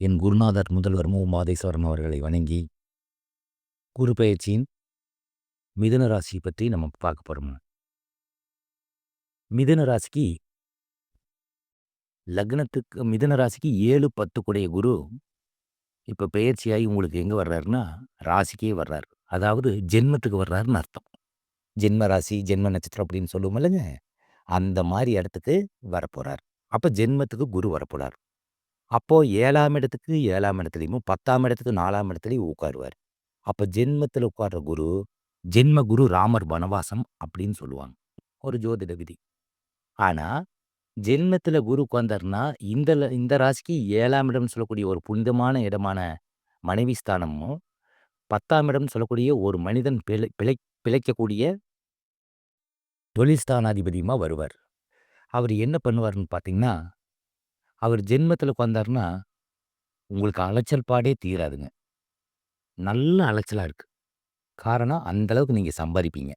என் குருநாதர் முதல்வர் மு. மாதேஸ்வரன் அவர்களை வணங்கி, குரு பெயர்ச்சியின் மிதுன ராசி பற்றி நம்ம பார்க்க போறோம். மிதுன ராசிக்கு மிதுன ராசிக்கு 7, 10 கூடிய குரு இப்ப பெயர்ச்சியாகி உங்களுக்கு எங்க வர்றாருன்னா, ராசிக்கே வர்றாரு. அதாவது ஜென்மத்துக்கு வர்றாருன்னு அர்த்தம். ஜென்ம ராசி, ஜென்ம நட்சத்திரம் அப்படின்னு சொல்லுவோம் இல்லங்க. அந்த மாரி இடத்துக்கு வரப்போறார். அப்ப ஜென்மத்துக்கு குரு வரப்போறார். அப்போ 7ஆம் இடத்துக்கு 7ஆம் இடத்துலயும், 10ஆம் இடத்துக்கு 4ஆம் இடத்துலயும் உட்காருவாரு. அப்ப ஜென்மத்தில உட்கார்ற குரு, ஜென்ம குரு ராமர் வனவாசம் அப்படின்னு சொல்லுவாங்க. ஒரு ஜோதிட விதி. ஆனா, ஜென்மத்தில குரு உட்கார்ந்தாருன்னா, இந்த ராசிக்கு 7ஆம் இடம்னு சொல்லக்கூடிய ஒரு புனிதமான இடமான மனைவி ஸ்தானமும், 10ஆம் இடம்னு சொல்லக்கூடிய ஒரு மனிதன் பிழைக்கக்கூடிய தொழில் ஸ்தானாதிபதியுமா வருவார். அவரு என்ன பண்ணுவாருன்னு பார்த்தீங்கன்னா, அவர் ஜென்மத்தில உட்கார்ந்தாருன்னா, உங்களுக்கு அலைச்சல் பாடே தீராதுங்க. நல்ல அலைச்சலா இருக்கு. காரணம், அந்த அளவுக்கு நீங்க சம்பாரிப்பீங்க.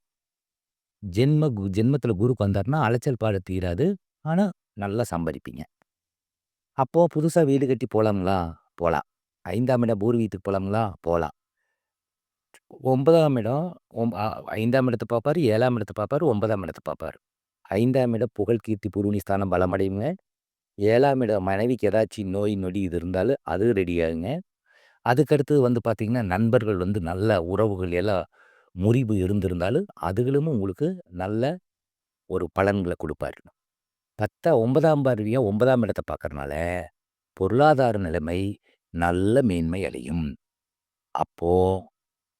ஜென்மத்தில குருக்கு வந்தாருன்னா, அலைச்சல் பாடு தீராது. ஆனா, நல்லா சம்பாரிப்பீங்க. அப்போ புதுசா வீடு கட்டி போலாங்களா? போலாம். 5ஆம் இடம் பூர்வீகத்துக்கு போலாங்களா? போலாம். 9ஆம் இடம் 5ஆம் இடத்த பார்ப்பாரு, 7ஆம் இடத்த பார்ப்பாரு, 9ஆம் இடத்த பார்ப்பாரு. 5ஆம் இடம் புகழ், கீர்த்தி, பூர்வீக ஸ்தானம் பலமடையுங்க. 7ஆம் இடம் மனைவிக்கு ஏதாச்சும் நோய், நொடி இது இருந்தாலும் அது ரெடி ஆகுங்க. அதுக்கடுத்து வந்து பார்த்தீங்கன்னா, நண்பர்கள் வந்து நல்ல உறவுகள் எல்லாம் முறிவு இருந்திருந்தாலும், அதுகளும் உங்களுக்கு நல்ல ஒரு பலன்கள குடுப்பாரு. 9ஆம் பார்வையா 9ஆம் இடத்த பார்க்கறனால, பொருளாதார நிலைமை நல்ல மேன்மை அடையும். அப்போ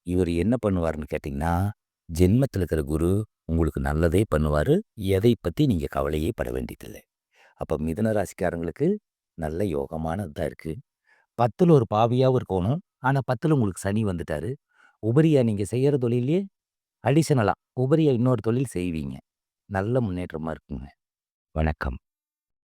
இவரு என்ன பண்ணுவாருன்னு கேட்டீங்கன்னா, ஜென்மத்தில இருக்கிற குரு உங்களுக்கு நல்லதே பண்ணுவாரு. எதை பத்தி நீங்க கவலையே பட வேண்டியதில்ல. அப்ப மிதுன ராசிக்காரங்களுக்கு நல்ல யோகமானது தான் இருக்கு. 10ல ஒரு பாவியாவும் இருக்கோணும். ஆனா 10ல உங்களுக்கு சனி வந்துட்டாரு. உபரியா நீங்க செய்யற தொழில்லயே அடிஷனலா உபரியா இன்னொரு தொழில் செய்வீங்க. நல்ல முன்னேற்றமா இருக்குங்க. வணக்கம்.